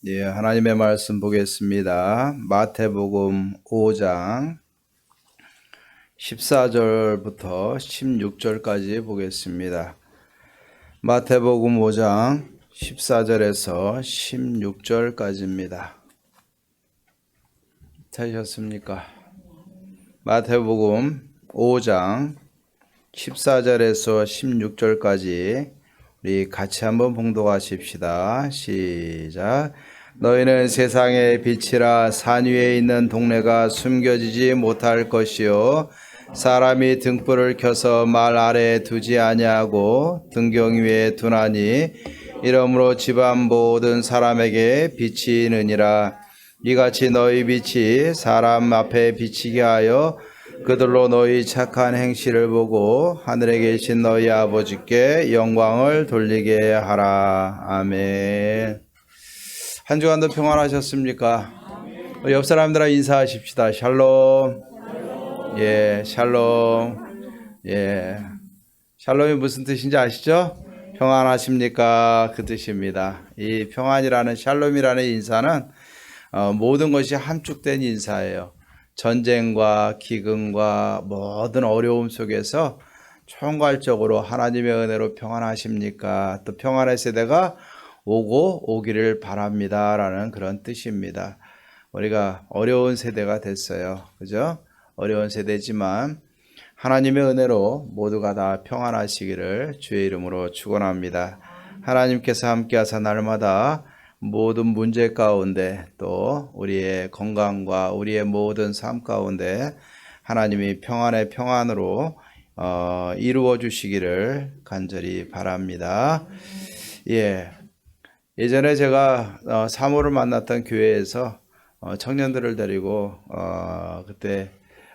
예, 하나님의 말씀 보겠습니다. 마태복음 5장 14절부터 16절까지 보겠습니다. 마태복음 5장 14절에서 16절까지입니다. 찾으셨습니까? 마태복음 5장 14절에서 16절까지 우리 같이 한번 봉독하십시다. 시작. 너희는 세상의 빛이라. 산 위에 있는 동네가 숨겨지지 못할 것이요 사람이 등불을 켜서 말 아래에 두지 아니하고 등경 위에 두나니 이러므로 집안 모든 사람에게 빛이 느니라. 이같이 너희 빛이 사람 앞에 비치게 하여 그들로 너희 착한 행실을 보고 하늘에 계신 너희 아버지께 영광을 돌리게 하라. 아멘. 한 주간도 평안하셨습니까? 옆 사람들아 인사하십시다. 샬롬. 예, 샬롬. 예, 샬롬이 무슨 뜻인지 아시죠? 평안하십니까? 그 뜻입니다. 이 평안이라는 샬롬이라는 인사는 모든 것이 함축된 인사예요. 전쟁과 기근과 모든 어려움 속에서 총괄적으로 하나님의 은혜로 평안하십니까? 또 평안의 세대가 오고 오기를 바랍니다 라는 그런 뜻입니다. 우리가 어려운 세대가 됐어요. 그죠? 어려운 세대지만 하나님의 은혜로 모두가 다 평안하시기를 주의 이름으로 축원합니다. 하나님께서 함께하사 날마다 모든 문제 가운데 또 우리의 건강과 우리의 모든 삶 가운데 하나님이 평안의 평안으로 이루어 주시기를 간절히 바랍니다. 예, 예전에 제가 사모를 만났던 교회에서 청년들을 데리고 그때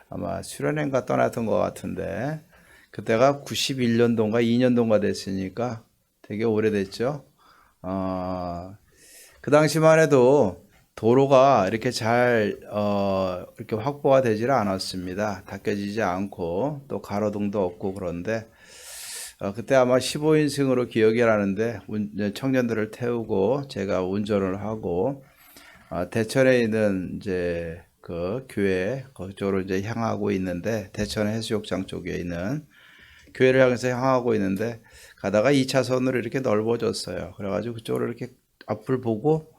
아마 수련회인가 떠났던 것 같은데 그때가 91년도인가 2년도인가 됐으니까 되게 오래됐죠. 그 당시만 해도 도로가 이렇게 잘 이렇게 확보가 되질 않았습니다. 닦여지지 않고 또 가로등도 없고 그런데 그때 아마 15인승으로 기억이 나는데 청년들을 태우고 제가 운전을 하고 대천에 있는 이제 그 교회 그쪽으로 이제 향하고 있는데 대천 해수욕장 쪽에 있는 교회를 향해서 향하고 있는데 가다가 2차선으로 이렇게 넓어졌어요. 그래가지고 그쪽으로 이렇게 앞을 보고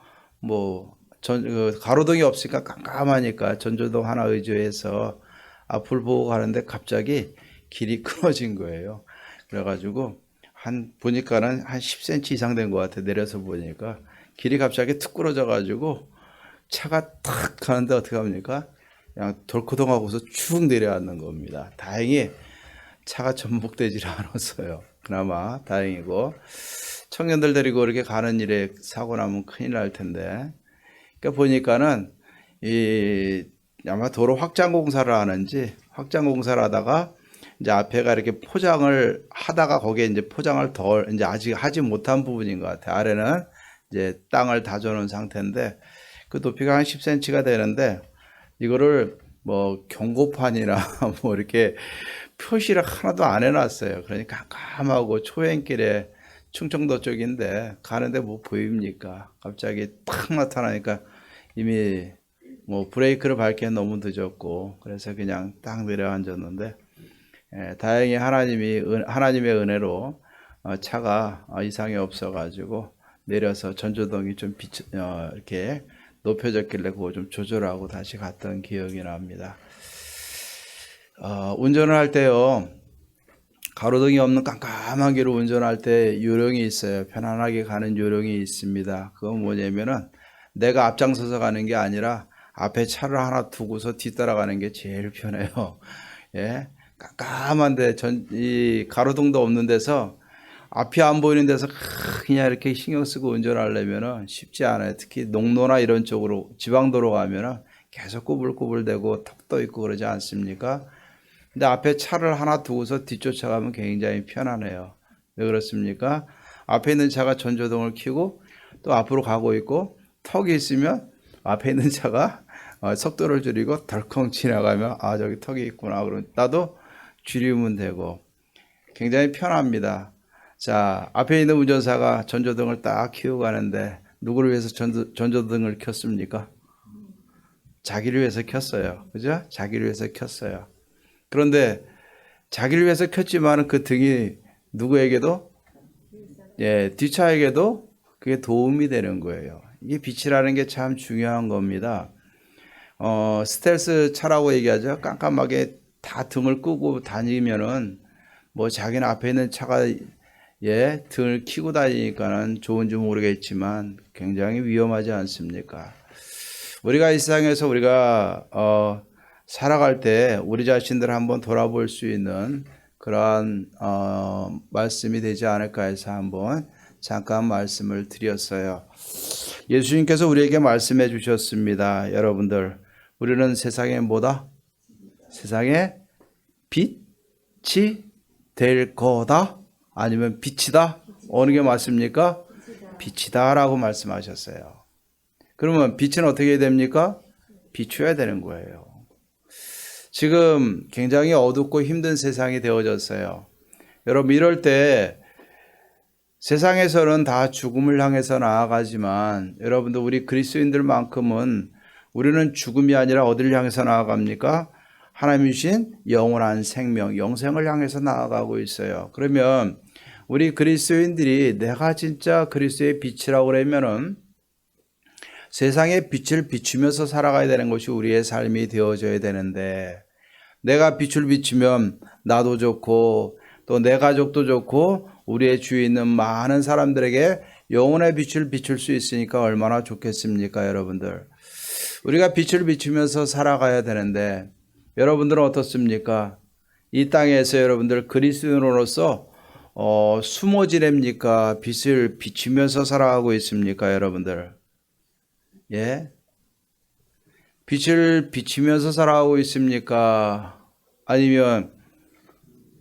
가로등이 없으니까 깜깜하니까 전조등 하나 의지해서 앞을 보고 가는데 갑자기 길이 끊어진 거예요. 그래가지고 보니까는 한 10cm 이상 된 것 같아. 내려서 보니까 길이 갑자기 툭 끊어져가지고 차가 탁 가는데 어떻게 합니까? 그냥 덜커덩하고서 쭉 내려앉는 겁니다. 다행히 차가 전복되질 않았어요. 그나마 다행이고 청년들 데리고 이렇게 가는 일에 사고 나면 큰일 날 텐데. 그러니까 보니까는 아마 도로 확장 공사를 하는지 확장 공사를 하다가 이제 앞에가 이렇게 포장을 하다가 거기에 이제 포장을 이제 아직 하지 못한 부분인 것 같아요. 아래는 이제 땅을 다져놓은 상태인데 그 높이가 한 10cm가 되는데 이거를 경고판이나 이렇게 표시를 하나도 안 해놨어요. 그러니까 깜깜하고 초행길에 충청도 쪽인데 가는데 보입니까? 갑자기 탁 나타나니까 이미 브레이크를 밟기엔 너무 늦었고 그래서 그냥 딱 내려앉았는데 다행히 하나님의 은혜로 차가 이상이 없어가지고 내려서 전조등이 좀 이렇게 높여졌길래 그거 좀 조절하고 다시 갔던 기억이 납니다. 운전을 할 때요. 가로등이 없는 깜깜한 길을 운전할 때 요령이 있어요. 편안하게 가는 요령이 있습니다. 그건 뭐냐면은 내가 앞장서서 가는 게 아니라 앞에 차를 하나 두고서 뒤따라가는 게 제일 편해요. 예, 깜깜한데 이 가로등도 없는 데서 앞이 안 보이는 데서 그냥 이렇게 신경 쓰고 운전하려면은 쉽지 않아요. 특히 농로나 이런 쪽으로 지방도로 가면은 계속 꾸불꾸불대고 턱도 있고 그러지 않습니까? 근데 앞에 차를 하나 두고서 뒤쫓아가면 굉장히 편하네요. 왜 그렇습니까? 앞에 있는 차가 전조등을 켜고 또 앞으로 가고 있고 턱이 있으면 앞에 있는 차가 속도를 줄이고 덜컹 지나가면 저기 턱이 있구나. 그러면 나도 줄이면 되고 굉장히 편합니다. 자, 앞에 있는 운전사가 전조등을 딱 켜고 가는데 누구를 위해서 전조등을 켰습니까? 자기를 위해서 켰어요. 그죠? 자기를 위해서 켰어요. 그런데 자기를 위해서 켰지만 그 등이 누구에게도, 뒷차에게도 그게 도움이 되는 거예요. 이게 빛이라는 게 참 중요한 겁니다. 스텔스 차라고 얘기하죠. 깜깜하게 다 등을 끄고 다니면은 뭐 자기는 앞에 있는 차가 등을 켜고 다니니까는 좋은지 모르겠지만 굉장히 위험하지 않습니까? 우리가 이 세상에서 우리가 살아갈 때 우리 자신들을 한번 돌아볼 수 있는 그러한 말씀이 되지 않을까 해서 한번 잠깐 말씀을 드렸어요. 예수님께서 우리에게 말씀해 주셨습니다. 여러분들, 우리는 세상에 뭐다? 세상에 빛이 될 거다? 아니면 빛이다? 어느 게 맞습니까? 빛이다 라고 말씀하셨어요. 그러면 빛은 어떻게 됩니까? 비춰야 되는 거예요. 지금 굉장히 어둡고 힘든 세상이 되어졌어요. 여러분, 이럴 때 세상에서는 다 죽음을 향해서 나아가지만 여러분들, 우리 그리스도인들만큼은 우리는 죽음이 아니라 어디를 향해서 나아갑니까? 하나님이 주신 영원한 생명, 영생을 향해서 나아가고 있어요. 그러면 우리 그리스도인들이 내가 진짜 그리스도의 빛이라고 그러면은 세상의 빛을 비추면서 살아가야 되는 것이 우리의 삶이 되어져야 되는데, 내가 빛을 비추면 나도 좋고 또 내 가족도 좋고 우리의 주위에 있는 많은 사람들에게 영혼의 빛을 비출 수 있으니까 얼마나 좋겠습니까, 여러분들? 우리가 빛을 비추면서 살아가야 되는데 여러분들은 어떻습니까? 이 땅에서 여러분들 그리스도인으로서 숨어 지냅니까? 빛을 비추면서 살아가고 있습니까, 여러분들? 예? 빛을 비추면서 살아가고 있습니까? 아니면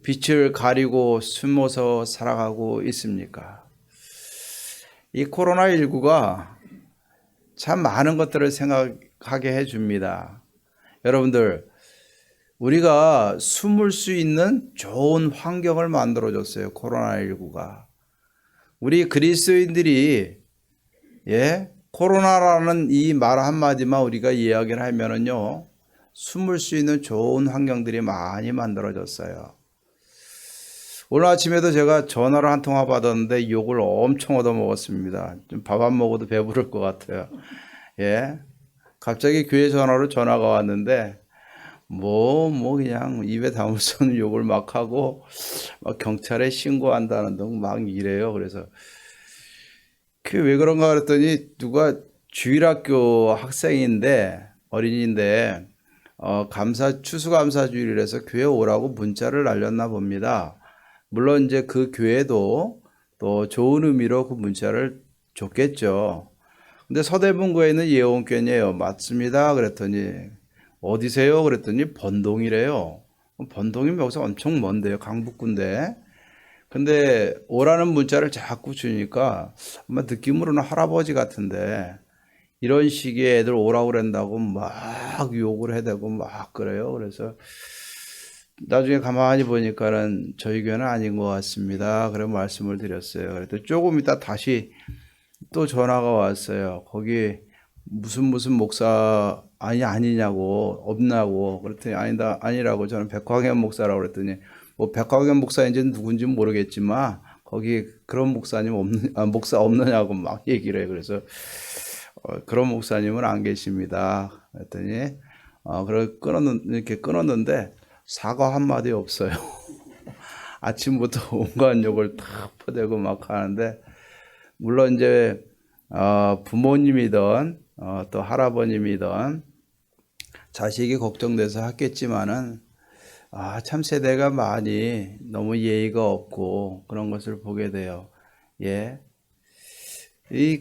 빛을 가리고 숨어서 살아가고 있습니까? 이 코로나19가 참 많은 것들을 생각하게 해줍니다. 여러분들, 우리가 숨을 수 있는 좋은 환경을 만들어줬어요. 코로나19가. 우리 그리스도인들이 코로나라는 이 말 한마디만 우리가 이야기를 하면은요, 숨을 수 있는 좋은 환경들이 많이 만들어졌어요. 오늘 아침에도 제가 전화를 한 통화 받았는데 욕을 엄청 얻어먹었습니다. 좀 밥 안 먹어도 배부를 것 같아요. 갑자기 교회 전화로 전화가 왔는데 그냥 입에 담을 수 없는 욕을 막 하고 막 경찰에 신고한다는 등 막 이래요. 그래서 그게 왜 그런가 그랬더니 누가 주일학교 학생인데, 어린이인데 추수감사 주일이라서 교회 오라고 문자를 날렸나 봅니다. 물론 이제 그 교회도 또 좋은 의미로 그 문자를 줬겠죠. 근데 서대문구에 있는 예원교회예요. 맞습니다. 그랬더니 어디세요? 그랬더니 번동이래요. 번동이면 여기서 엄청 먼데요. 강북구인데. 근데 오라는 문자를 자꾸 주니까 아마 느낌으로는 할아버지 같은데, 이런 시기에 애들 오라고 그런다고 막 욕을 해대고 막 그래요. 그래서 나중에 가만히 보니까는 저희 교회는 아닌 것 같습니다. 그래 말씀을 드렸어요. 그래도 조금 이따 다시 또 전화가 왔어요. 거기 무슨 목사 아니냐고, 없냐고. 그랬더니 아니라고. 저는 백광현 목사라고 그랬더니 뭐 백광현 목사인지는 누군지 모르겠지만 거기 그런 목사님 목사 없느냐고 막 얘기를 해요. 그래서 그런 목사님은 안 계십니다. 그랬더니 이렇게 끊었는데 사과 한마디 없어요. 아침부터 온갖 욕을 탁 퍼대고 막 하는데, 물론 이제 부모님이든 또 할아버님이든 자식이 걱정돼서 했겠지만은 참 세대가 많이 너무 예의가 없고 그런 것을 보게 돼요.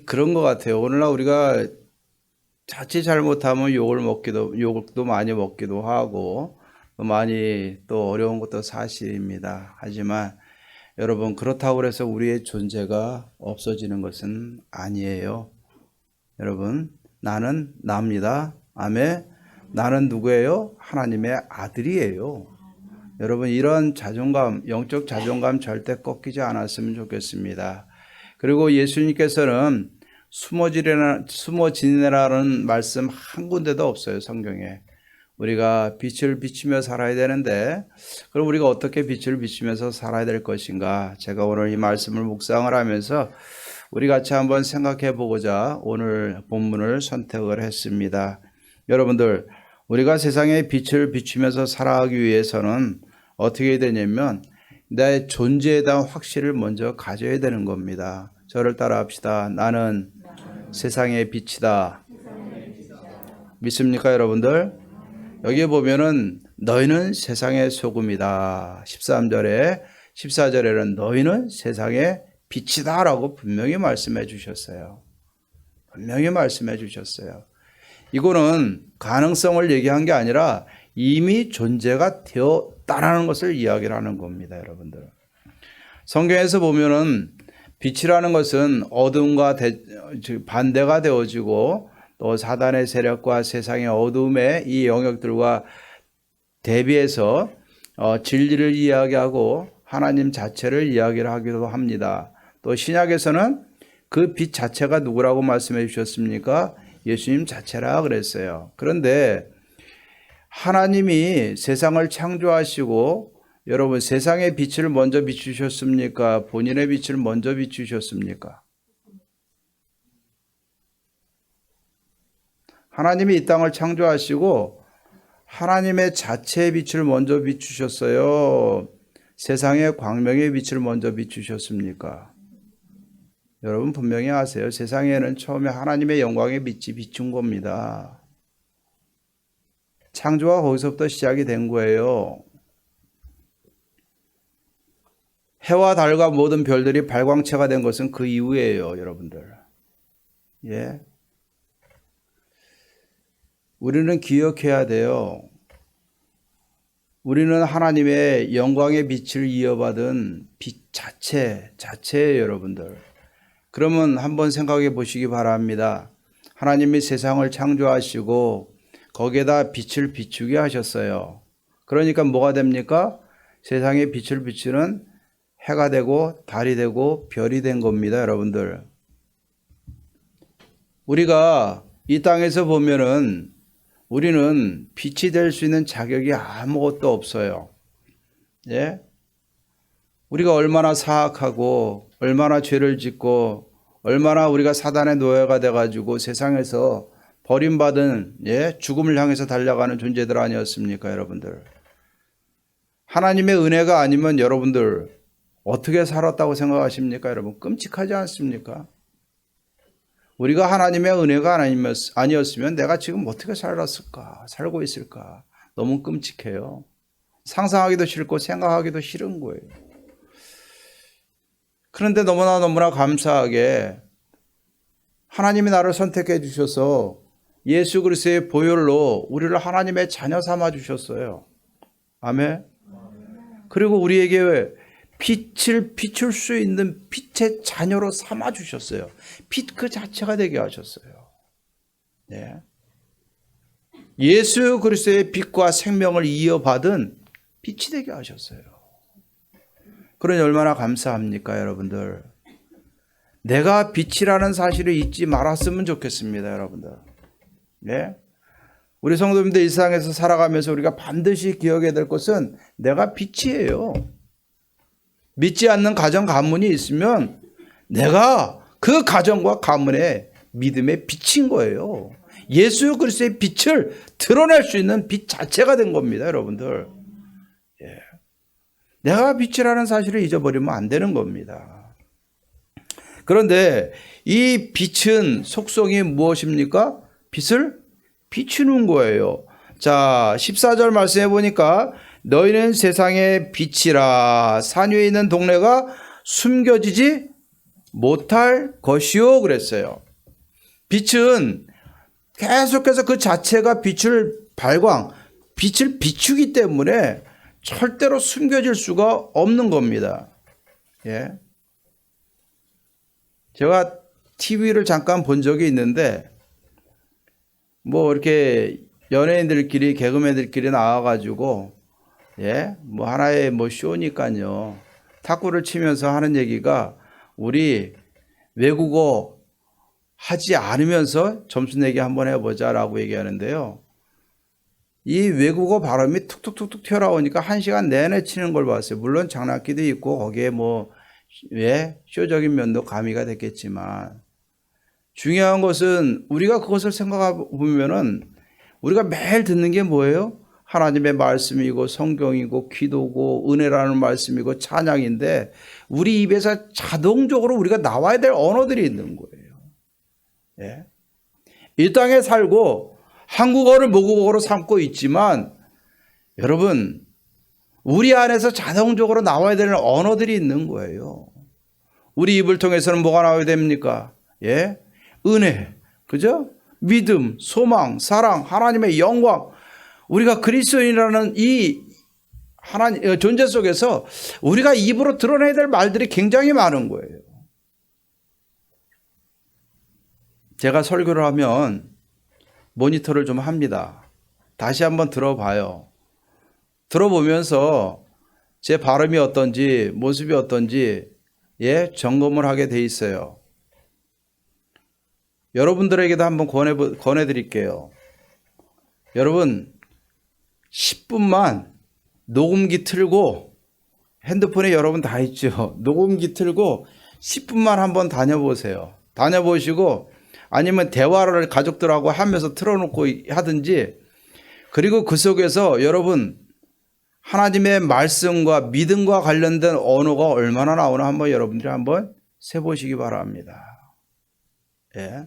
그런 것 같아요. 오늘날 우리가 자칫 잘못하면 욕도 많이 먹기도 하고 많이 또 어려운 것도 사실입니다. 하지만 여러분, 그렇다고 해서 우리의 존재가 없어지는 것은 아니에요. 여러분, 나는 납니다. 아멘. 나는 누구예요? 하나님의 아들이에요. 여러분, 이런 자존감, 영적 자존감 절대 꺾이지 않았으면 좋겠습니다. 그리고 예수님께서는 숨어 지내라는 말씀 한 군데도 없어요, 성경에. 우리가 빛을 비추며 살아야 되는데, 그럼 우리가 어떻게 빛을 비추면서 살아야 될 것인가? 제가 오늘 이 말씀을 묵상을 하면서 우리 같이 한번 생각해 보고자 오늘 본문을 선택을 했습니다. 여러분들, 우리가 세상에 빛을 비추면서 살아가기 위해서는 어떻게 되냐면 내 존재에 대한 확신을 먼저 가져야 되는 겁니다. 저를 따라 합시다. 나는 세상의 빛이다. 믿습니까, 여러분들? 여기 보면은 너희는 세상의 소금이다. 13절에 14절에는 너희는 세상의 빛이다 라고 분명히 말씀해 주셨어요. 분명히 말씀해 주셨어요. 이거는 가능성을 얘기한 게 아니라 이미 존재가 되었다라는 것을 이야기를 하는 겁니다, 여러분들. 성경에서 보면은 빛이라는 것은 어둠과 반대가 되어지고 또 사단의 세력과 세상의 어둠의 이 영역들과 대비해서 진리를 이야기하고 하나님 자체를 이야기를 하기도 합니다. 또 신약에서는 그 빛 자체가 누구라고 말씀해 주셨습니까? 예수님 자체라 그랬어요. 그런데 하나님이 세상을 창조하시고 여러분 세상의 빛을 먼저 비추셨습니까? 본인의 빛을 먼저 비추셨습니까? 하나님이 이 땅을 창조하시고 하나님의 자체의 빛을 먼저 비추셨어요. 세상의 광명의 빛을 먼저 비추셨습니까? 여러분 분명히 아세요. 세상에는 처음에 하나님의 영광의 빛이 비춘 겁니다. 창조가 거기서부터 시작이 된 거예요. 해와 달과 모든 별들이 발광체가 된 것은 그 이후예요, 여러분들. 예. 우리는 기억해야 돼요. 우리는 하나님의 영광의 빛을 이어받은 빛 자체예요, 여러분들. 그러면 한번 생각해 보시기 바랍니다. 하나님이 세상을 창조하시고 거기에다 빛을 비추게 하셨어요. 그러니까 뭐가 됩니까? 세상에 빛을 비추는 해가 되고 달이 되고 별이 된 겁니다, 여러분들. 우리가 이 땅에서 보면은 우리는 빛이 될 수 있는 자격이 아무것도 없어요. 예? 우리가 얼마나 사악하고 얼마나 죄를 짓고 얼마나 우리가 사단의 노예가 돼가지고 세상에서 버림받은 죽음을 향해서 달려가는 존재들 아니었습니까, 여러분들? 하나님의 은혜가 아니면 여러분들 어떻게 살았다고 생각하십니까, 여러분? 끔찍하지 않습니까? 우리가 하나님의 은혜가 아니었으면 내가 지금 어떻게 살고 있을까? 너무 끔찍해요. 상상하기도 싫고 생각하기도 싫은 거예요. 그런데 너무나 감사하게 하나님이 나를 선택해 주셔서 예수 그리스도의 보혈로 우리를 하나님의 자녀 삼아 주셨어요. 아멘. 그리고 우리에게 빛을 비출 수 있는 빛의 자녀로 삼아 주셨어요. 빛 그 자체가 되게 하셨어요. 네. 예수 그리스도의 빛과 생명을 이어받은 빛이 되게 하셨어요. 그러니 얼마나 감사합니까, 여러분들? 내가 빛이라는 사실을 잊지 말았으면 좋겠습니다, 여러분들. 네? 우리 성도님들 일상에서 살아가면서 우리가 반드시 기억해야 될 것은 내가 빛이에요. 믿지 않는 가정 가문이 있으면 내가 그 가정과 가문의 믿음의 빛인 거예요. 예수 그리스도의 빛을 드러낼 수 있는 빛 자체가 된 겁니다, 여러분들. 예. 내가 빛이라는 사실을 잊어버리면 안 되는 겁니다. 그런데 이 빛은 속성이 무엇입니까? 빛을 비추는 거예요. 자, 14절 말씀해 보니까 너희는 세상의 빛이라 산 위에 있는 동네가 숨겨지지 못할 것이요 그랬어요. 빛은 계속해서 그 자체가 빛을 비추기 때문에 절대로 숨겨질 수가 없는 겁니다. 예. 제가 TV를 잠깐 본 적이 있는데 뭐 이렇게 연예인들끼리 개그맨들끼리 나와가지고 뭐 하나의 뭐 쇼니까요. 탁구를 치면서 하는 얘기가 우리 외국어 하지 않으면서 점수 내기 한번 해보자라고 얘기하는데요. 이 외국어 발음이 툭툭툭툭 튀어나오니까 1시간 내내 치는 걸 봤어요. 물론 장난기도 있고 거기에 뭐 쇼적인 면도 가미가 됐겠지만 중요한 것은 우리가 그것을 생각해 보면은 우리가 매일 듣는 게 뭐예요? 하나님의 말씀이고 성경이고 기도고 은혜라는 말씀이고 찬양인데 우리 입에서 자동적으로 우리가 나와야 될 언어들이 있는 거예요. 예? 이 땅에 살고 한국어를 모국어로 삼고 있지만 여러분 우리 안에서 자동적으로 나와야 되는 언어들이 있는 거예요. 우리 입을 통해서는 뭐가 나와야 됩니까? 예? 은혜, 그죠? 믿음, 소망, 사랑, 하나님의 영광. 우리가 그리스도인이라는 이 하나님 존재 속에서 우리가 입으로 드러내야 될 말들이 굉장히 많은 거예요. 제가 설교를 하면 모니터를 좀 합니다. 다시 한번 들어봐요. 들어보면서 제 발음이 어떤지 모습이 어떤지 점검을 하게 돼 있어요. 여러분들에게도 한번 권해드릴게요. 여러분 10분만 녹음기 틀고 핸드폰에 여러분 다 있죠. 녹음기 틀고 10분만 한번 다녀보세요. 다녀보시고 아니면 대화를 가족들하고 하면서 틀어놓고 하든지 그리고 그 속에서 여러분 하나님의 말씀과 믿음과 관련된 언어가 얼마나 나오나 한번 여러분들이 한번 세보시기 바랍니다. 예.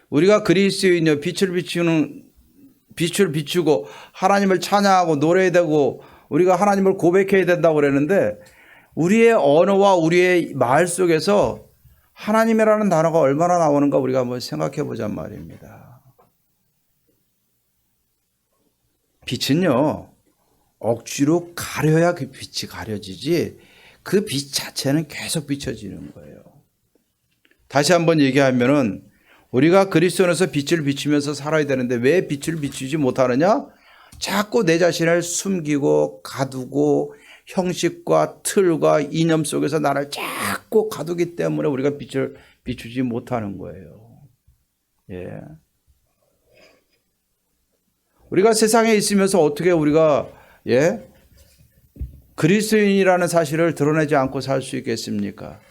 우리가 그리스도인이요 빛을 비추고 하나님을 찬양하고 노래해야 되고 우리가 하나님을 고백해야 된다고 그랬는데 우리의 언어와 우리의 말 속에서 하나님이라는 단어가 얼마나 나오는가 우리가 한번 생각해 보자 말입니다. 빛은요 억지로 가려야 그 빛이 가려지지 그 빛 자체는 계속 비춰지는 거예요. 다시 한번 얘기하면은 우리가 그리스도 안에서 빛을 비추면서 살아야 되는데 왜 빛을 비추지 못하느냐? 자꾸 내 자신을 숨기고 가두고 형식과 틀과 이념 속에서 나를 자꾸 가두기 때문에 우리가 빛을 비추지 못하는 거예요. 예. 우리가 세상에 있으면서 어떻게 우리가 그리스도인이라는 사실을 드러내지 않고 살 수 있겠습니까?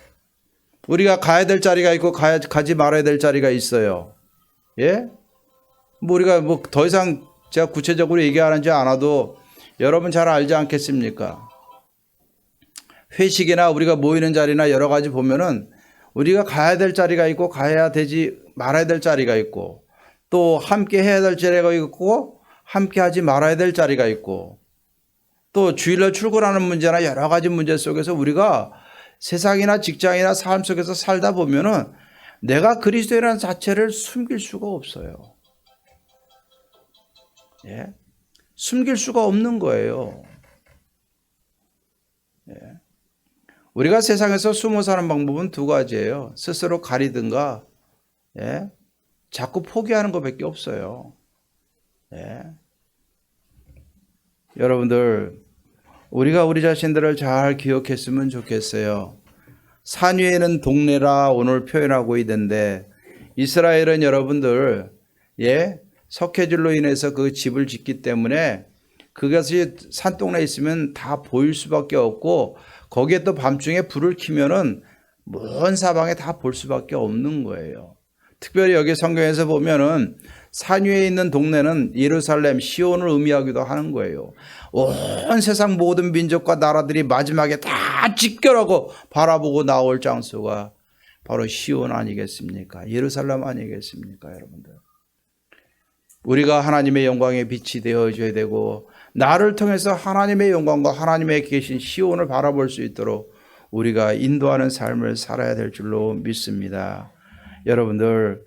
우리가 가야 될 자리가 있고 가지 말아야 될 자리가 있어요. 예? 뭐 우리가 뭐 더 이상 제가 구체적으로 얘기하지 않아도 여러분 잘 알지 않겠습니까? 회식이나 우리가 모이는 자리나 여러 가지 보면은 우리가 가야 될 자리가 있고 가야 되지 말아야 될 자리가 있고 또 함께 해야 될 자리가 있고 함께 하지 말아야 될 자리가 있고 또 주일날 출근하는 문제나 여러 가지 문제 속에서 우리가 세상이나 직장이나 삶 속에서 살다 보면은 내가 그리스도인이라는 자체를 숨길 수가 없어요. 예? 숨길 수가 없는 거예요. 예. 우리가 세상에서 숨어 사는 방법은 두 가지예요. 스스로 가리든가, 자꾸 포기하는 것밖에 없어요. 여러분들, 우리가 우리 자신들을 잘 기억했으면 좋겠어요. 산 위에는 동네라 오늘 표현하고 있는데 이스라엘은 여러분들 석회질로 인해서 그 집을 짓기 때문에 그것이 산동네에 있으면 다 보일 수밖에 없고 거기에 또 밤중에 불을 켜면은 먼 사방에 다 볼 수밖에 없는 거예요. 특별히 여기 성경에서 보면은 산 위에 있는 동네는 예루살렘, 시온을 의미하기도 하는 거예요. 온 세상 모든 민족과 나라들이 마지막에 다 집결하고 바라보고 나올 장소가 바로 시온 아니겠습니까? 예루살렘 아니겠습니까, 여러분들? 우리가 하나님의 영광의 빛이 되어줘야 되고 나를 통해서 하나님의 영광과 하나님의 계신 시온을 바라볼 수 있도록 우리가 인도하는 삶을 살아야 될 줄로 믿습니다. 여러분들,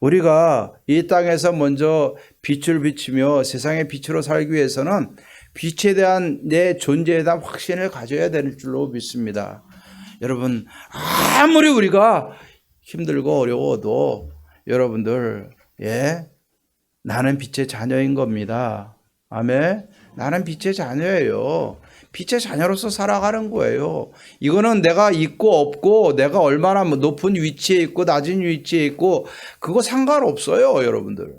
우리가 이 땅에서 먼저 빛을 비추며 세상의 빛으로 살기 위해서는 빛에 대한 내 존재에 대한 확신을 가져야 될 줄로 믿습니다. 여러분, 아무리 우리가 힘들고 어려워도 여러분들, 나는 빛의 자녀인 겁니다. 아멘. 나는 빛의 자녀예요. 빛의 자녀로서 살아가는 거예요. 이거는 내가 있고 없고 내가 얼마나 높은 위치에 있고 낮은 위치에 있고 그거 상관없어요, 여러분들.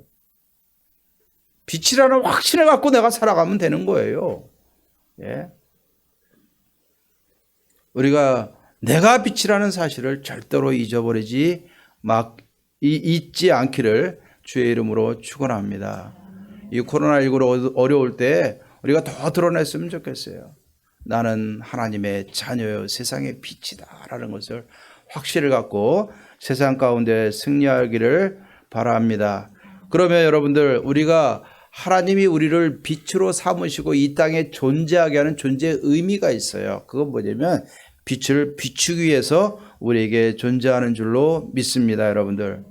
빛이라는 확신을 갖고 내가 살아가면 되는 거예요. 예. 우리가 내가 빛이라는 사실을 절대로 잊지 않기를 주의 이름으로 축원합니다. 이 코로나19로 어려울 때 우리가 더 드러냈으면 좋겠어요. 나는 하나님의 자녀요, 세상의 빛이다라는 것을 확실을 갖고 세상 가운데 승리하기를 바랍니다. 그러면 여러분들, 우리가 하나님이 우리를 빛으로 삼으시고 이 땅에 존재하게 하는 존재의 의미가 있어요. 그건 뭐냐면 빛을 비추기 위해서 우리에게 존재하는 줄로 믿습니다, 여러분들.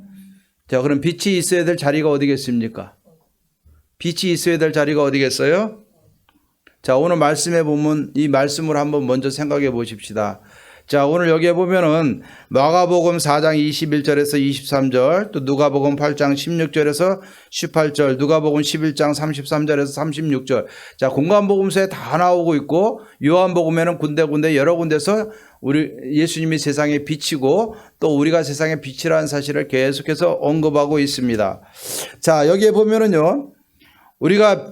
자, 그럼 빛이 있어야 될 자리가 어디겠습니까? 빛이 있어야 될 자리가 어디겠어요? 자, 오늘 말씀에 보면 이 말씀을 한번 먼저 생각해 보십시다. 자, 오늘 여기에 보면은 마가복음 4장 21절에서 23절, 또 누가복음 8장 16절에서 18절, 누가복음 11장 33절에서 36절. 자, 공관복음서에 다 나오고 있고, 요한복음에는 군데군데 여러 군데서 우리 예수님이 세상의 빛이고 또 우리가 세상의 빛이라는 사실을 계속해서 언급하고 있습니다. 자, 여기에 보면은요, 우리가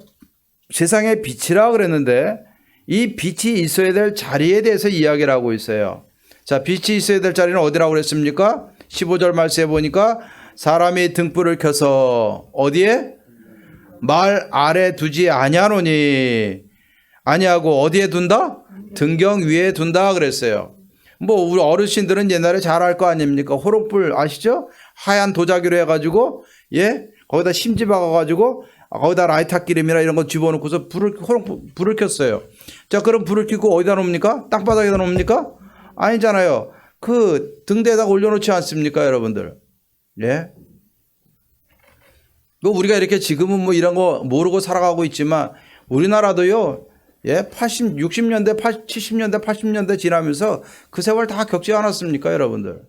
세상의 빛이라 그랬는데 이 빛이 있어야 될 자리에 대해서 이야기를 하고 있어요. 자, 빛이 있어야 될 자리는 어디라고 그랬습니까? 15절 말씀에 보니까 사람이 등불을 켜서 어디에? 말 아래 두지 아니하노니. 아니하고 어디에 둔다? 등경 위에 둔다 그랬어요. 뭐 우리 어르신들은 옛날에 잘 알 거 아닙니까? 호롱불 아시죠? 하얀 도자기로 해가지고 거기다 심지 박아가지고 거기다 라이터 기름이나 이런 거 집어넣고서 불을 켰어요. 자, 그럼 불을 켜고 어디다 놓습니까? 땅바닥에다 놓습니까? 아니잖아요. 그 등대에다가 올려놓지 않습니까, 여러분들? 예. 뭐 우리가 이렇게 지금은 뭐 이런 거 모르고 살아가고 있지만 우리나라도요, 60년대, 70년대, 80년대 지나면서 그 세월 다 겪지 않았습니까, 여러분들?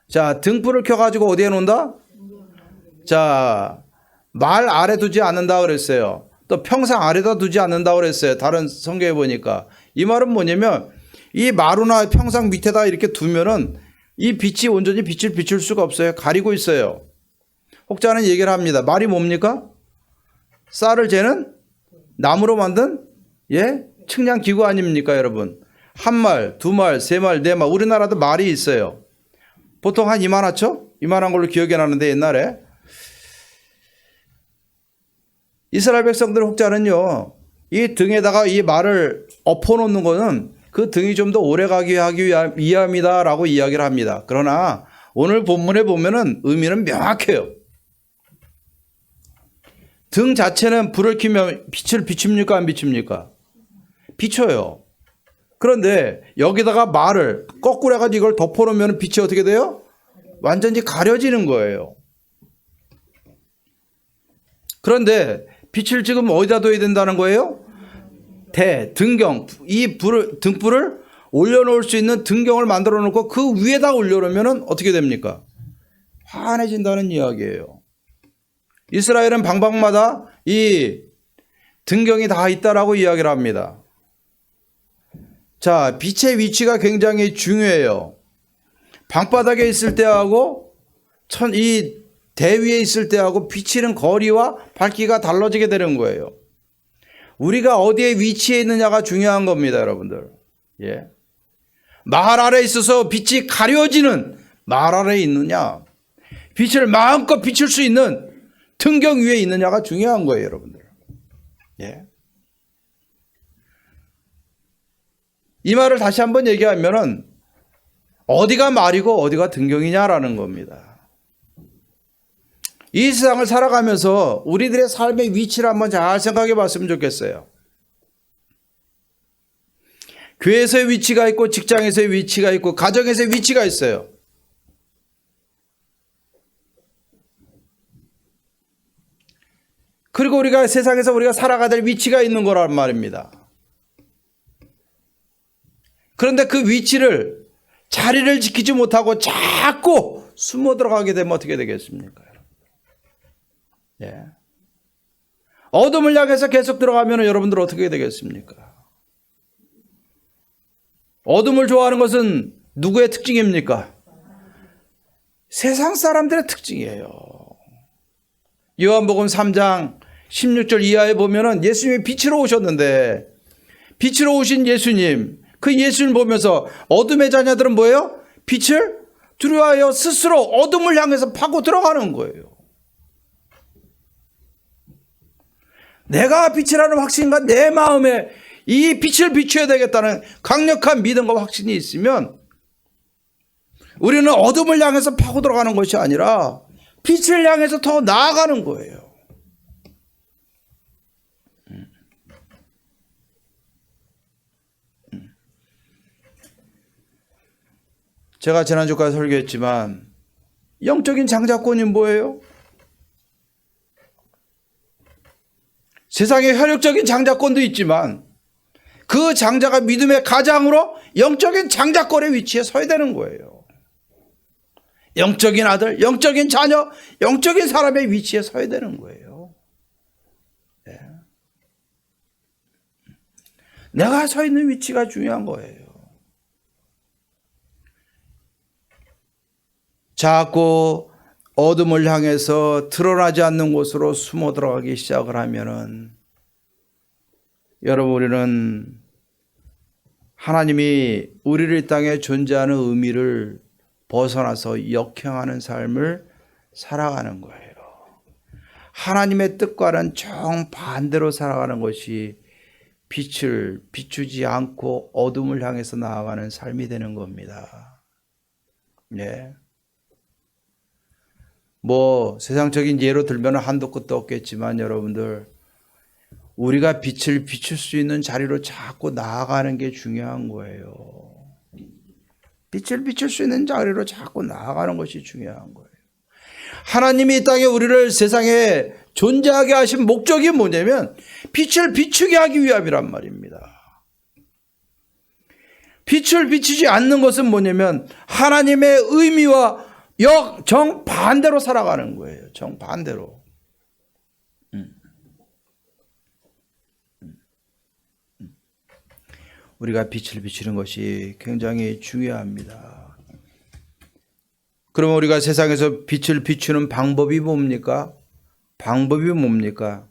자, 등불을 켜가지고 어디에 놓는다? 자, 말 아래 두지 않는다 그랬어요. 또 평상 아래다 두지 않는다 그랬어요. 다른 성경에 보니까. 이 말은 뭐냐면 이 마루나 평상 밑에다 이렇게 두면은 이 빛이 온전히 빛을 비출 수가 없어요. 가리고 있어요. 혹자는 얘기를 합니다. 말이 뭡니까? 쌀을 재는 나무로 만든 측량 기구 아닙니까, 여러분? 한 말, 두 말, 세 말, 네 말. 우리나라도 말이 있어요. 보통 한 이만하죠? 이만한 걸로 기억이 나는데 옛날에 이스라엘 백성들 혹자는요, 이 등에다가 이 말을 엎어놓는 거는 그 등이 좀 더 오래 가게 하기 위함이다라고 이야기를 합니다. 그러나 오늘 본문에 보면은 의미는 명확해요. 등 자체는 불을 켜면 빛을 비춥니까, 안 비춥니까? 비춰요. 그런데 여기다가 말을 거꾸로 해가지고 이걸 덮어놓으면 빛이 어떻게 돼요? 완전히 가려지는 거예요. 그런데 빛을 지금 어디다 둬야 된다는 거예요? 등경, 등불을 올려놓을 수 있는 등경을 만들어 놓고 그 위에다 올려놓으면 어떻게 됩니까? 환해진다는 이야기예요. 이스라엘은 방방마다 이 등경이 다 있다라고 이야기를 합니다. 자, 빛의 위치가 굉장히 중요해요. 방바닥에 있을 때하고 이 대위에 있을 때하고 비치는 거리와 밝기가 달라지게 되는 거예요. 우리가 어디에 위치해 있느냐가 중요한 겁니다, 여러분들. 말 아래에 있어서 빛이 가려지는 말 아래에 있느냐, 빛을 마음껏 비출 수 있는 등경 위에 있느냐가 중요한 거예요, 여러분들. 이 말을 다시 한번 얘기하면은 어디가 말이고 어디가 등경이냐라는 겁니다. 이 세상을 살아가면서 우리들의 삶의 위치를 한번 잘 생각해 봤으면 좋겠어요. 교회에서의 위치가 있고 직장에서의 위치가 있고 가정에서의 위치가 있어요. 그리고 우리가 세상에서 우리가 살아가야 될 위치가 있는 거란 말입니다. 그런데 그 위치를, 자리를 지키지 못하고 자꾸 숨어 들어가게 되면 어떻게 되겠습니까? 어둠을 향해서 계속 들어가면 여러분들 어떻게 되겠습니까? 어둠을 좋아하는 것은 누구의 특징입니까? 세상 사람들의 특징이에요. 요한복음 3장 16절 이하에 보면은 예수님이 빛으로 오셨는데, 빛으로 오신 예수님, 그 예수를 보면서 어둠의 자녀들은 뭐예요? 빛을 두려워하여 스스로 어둠을 향해서 파고 들어가는 거예요. 내가 빛이라는 확신과 내 마음에 이 빛을 비춰야 되겠다는 강력한 믿음과 확신이 있으면 우리는 어둠을 향해서 파고 들어가는 것이 아니라 빛을 향해서 더 나아가는 거예요. 제가 지난주까지 설교했지만 영적인 장자권이 뭐예요? 세상에 혈육적인 장자권도 있지만 그 장자가 믿음의 가장으로 영적인 장자권의 위치에 서야 되는 거예요. 영적인 아들, 영적인 자녀, 영적인 사람의 위치에 서야 되는 거예요. 네. 내가 서 있는 위치가 중요한 거예요. 자꾸 어둠을 향해서 드러나지 않는 곳으로 숨어 들어가기 시작을 하면은 여러분, 우리는 하나님이 우리를 이 땅에 존재하는 의미를 벗어나서 역행하는 삶을 살아가는 거예요. 하나님의 뜻과는 정반대로 살아가는 것이 빛을 비추지 않고 어둠을 향해서 나아가는 삶이 되는 겁니다. 네. 뭐 세상적인 예로 들면 한도 끝도 없겠지만 여러분들, 우리가 빛을 비출 수 있는 자리로 자꾸 나아가는 게 중요한 거예요. 빛을 비출 수 있는 자리로 자꾸 나아가는 것이 중요한 거예요. 하나님이 이 땅에 우리를 세상에 존재하게 하신 목적이 뭐냐면 빛을 비추게 하기 위함이란 말입니다. 빛을 비추지 않는 것은 뭐냐면 하나님의 의미와 정반대로 살아가는 거예요. 정반대로. 우리가 빛을 비추는 것이 굉장히 중요합니다. 그러면 우리가 세상에서 빛을 비추는 방법이 뭡니까? 방법이 뭡니까?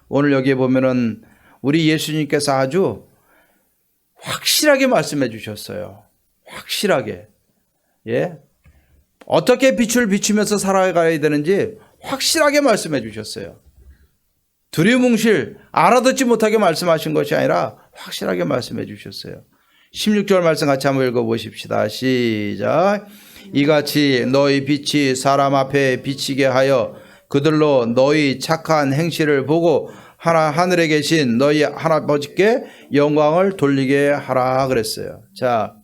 오늘 여기에 보면은 우리 예수님께서 아주 확실하게 말씀해 주셨어요. 확실하게. 예? 어떻게 빛을 비추면서 살아가야 되는지 확실하게 말씀해 주셨어요. 두리뭉실 알아듣지 못하게 말씀하신 것이 아니라 확실하게 말씀해 주셨어요. 16절 말씀 같이 한번 읽어보십시다. 시작. 이같이 너희 빛이 사람 앞에 비치게 하여 그들로 너희 착한 행실을 보고 하늘에 계신 너희 하나님께 영광을 돌리게 하라 그랬어요. 자,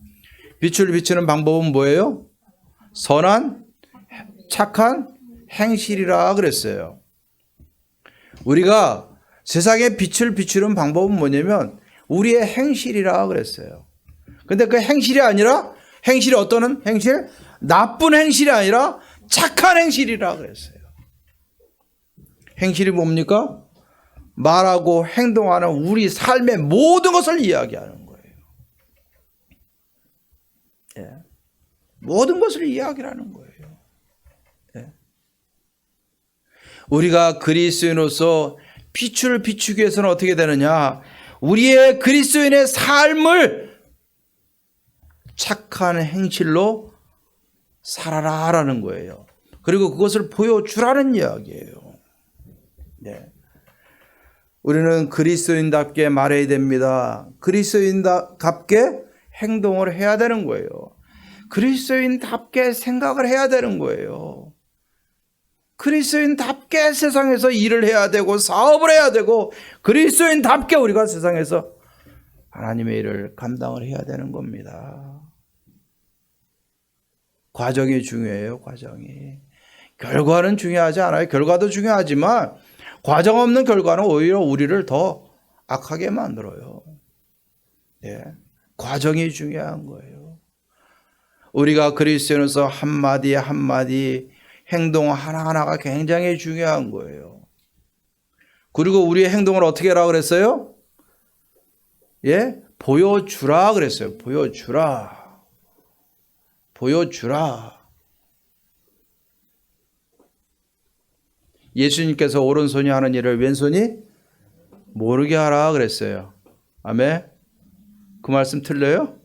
빛을 비추는 방법은 뭐예요? 선한 착한 행실이라 그랬어요. 우리가 세상에 빛을 비추는 방법은 뭐냐면 우리의 행실이라 그랬어요. 근데 그 행실이 아니라, 행실이 어떤 행실? 나쁜 행실이 아니라 착한 행실이라 그랬어요. 행실이 뭡니까? 말하고 행동하는 우리 삶의 모든 것을 이야기하는 거예요. 예. 모든 것을 이야기하는 거예요. 예. 우리가 그리스도인으로서 빛을 비추기 위해서는 어떻게 되느냐? 우리의 그리스도인의 삶을 착한 행실로 살아라라는 거예요. 그리고 그것을 보여주라는 이야기예요. 네. 우리는 그리스도인답게 말해야 됩니다. 그리스도인답게 행동을 해야 되는 거예요. 그리스도인답게 생각을 해야 되는 거예요. 그리스도인답게 세상에서 일을 해야 되고 사업을 해야 되고 그리스도인답게 우리가 세상에서 하나님의 일을 감당을 해야 되는 겁니다. 과정이 중요해요. 과정이. 결과는 중요하지 않아요. 결과도 중요하지만 과정 없는 결과는 오히려 우리를 더 악하게 만들어요. 네. 과정이 중요한 거예요. 우리가 그리스도인으로서 한마디 한마디 행동 하나하나가 굉장히 중요한 거예요. 그리고 우리의 행동을 어떻게 하라 그랬어요? 예? 보여주라 그랬어요. 보여주라. 보여주라. 예수님께서 오른손이 하는 일을 왼손이 모르게 하라 그랬어요. 아멘. 그 말씀 틀려요?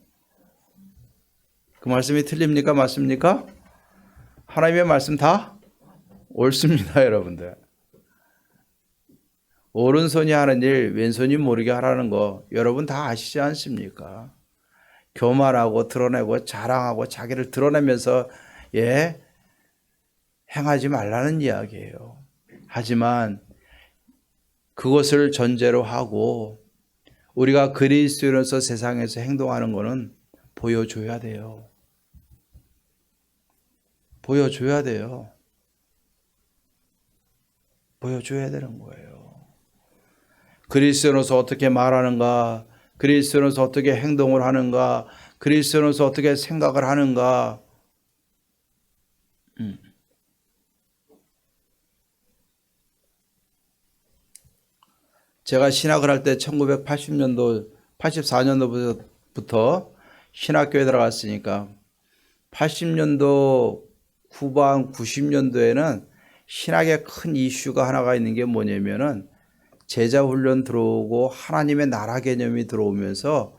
그 말씀이 틀립니까? 맞습니까? 하나님의 말씀 다 옳습니다, 여러분들. 오른손이 하는 일, 왼손이 모르게 하라는 거 여러분 다 아시지 않습니까? 교만하고 드러내고 자랑하고 자기를 드러내면서 행하지 말라는 이야기예요. 하지만 그것을 전제로 하고 우리가 그리스도인으로서 세상에서 행동하는 것은 보여줘야 돼요. 보여줘야 돼요. 보여줘야 되는 거예요. 그리스도인으로서 어떻게 말하는가, 그리스도인으로서 어떻게 행동을 하는가, 그리스도인으로서 어떻게 생각을 하는가. 제가 신학을 할 때 1980년도, 84년도부터 신학교에 들어갔으니까 80년도 후반 90년도에는 신학의 큰 이슈가 하나가 있는 게 뭐냐면은 제자훈련 들어오고 하나님의 나라 개념이 들어오면서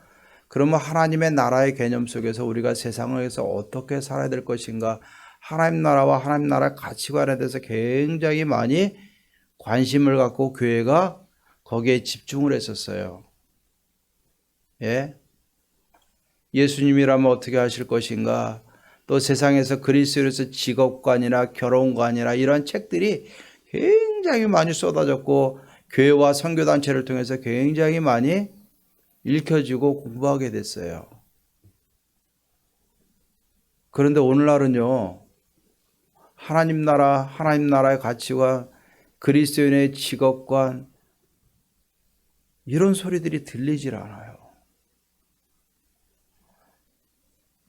그러면 하나님의 나라의 개념 속에서 우리가 세상에서 어떻게 살아야 될 것인가, 하나님 나라와 하나님 나라의 가치관에 대해서 굉장히 많이 관심을 갖고 교회가 거기에 집중을 했었어요. 예? 예수님이라면 어떻게 하실 것인가, 또 세상에서 그리스도인으로서 직업관이나 결혼관이나 이런 책들이 굉장히 많이 쏟아졌고 교회와 선교단체를 통해서 굉장히 많이 읽혀지고 공부하게 됐어요. 그런데 오늘날은요, 하나님 나라의 가치관, 그리스도인의 직업관, 이런 소리들이 들리질 않아요.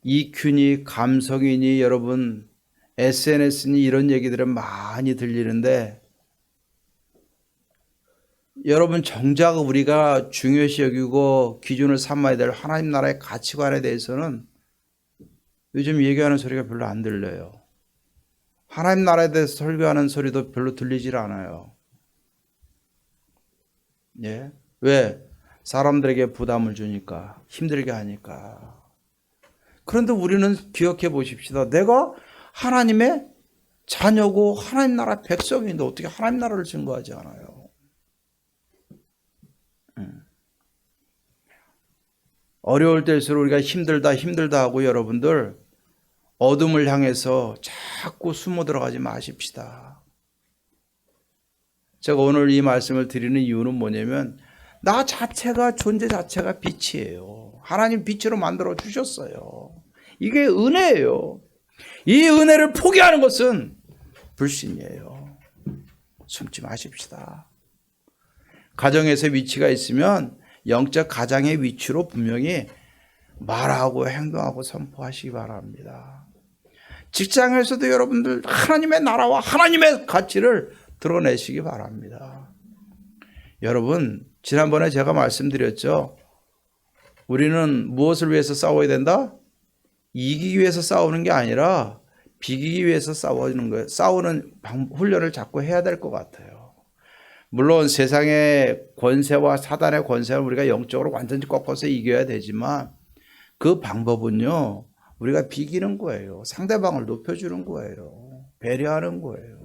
EQ니 감성이니 여러분 SNS니 이런 얘기들은 많이 들리는데 여러분 정작 우리가 중요시 여기고 기준을 삼아야 될 하나님 나라의 가치관에 대해서는 요즘 얘기하는 소리가 별로 안 들려요. 하나님 나라에 대해서 설교하는 소리도 별로 들리질 않아요. 예? 왜? 사람들에게 부담을 주니까, 힘들게 하니까. 그런데 우리는 기억해 보십시다. 내가 하나님의 자녀고 하나님 나라 백성인데 어떻게 하나님 나라를 증거하지 않아요? 어려울 때일수록 우리가 힘들다 하고 여러분들 어둠을 향해서 자꾸 숨어 들어가지 마십시다. 제가 오늘 이 말씀을 드리는 이유는 뭐냐면 나 자체가 존재 자체가 빛이에요. 하나님 빛으로 만들어 주셨어요. 이게 은혜예요. 이 은혜를 포기하는 것은 불신이에요. 숨지 마십시다. 가정에서 위치가 있으면 영적 가장의 위치로 분명히 말하고 행동하고 선포하시기 바랍니다. 직장에서도 여러분들 하나님의 나라와 하나님의 가치를 드러내시기 바랍니다. 여러분, 지난번에 제가 말씀드렸죠. 우리는 무엇을 위해서 싸워야 된다? 이기기 위해서 싸우는 게 아니라 비기기 위해서 싸우는 거예요. 싸우는 훈련을 자꾸 해야 될 것 같아요. 물론 세상의 권세와 사단의 권세를 우리가 영적으로 완전히 꺾어서 이겨야 되지만 그 방법은요, 우리가 비기는 거예요. 상대방을 높여주는 거예요. 배려하는 거예요.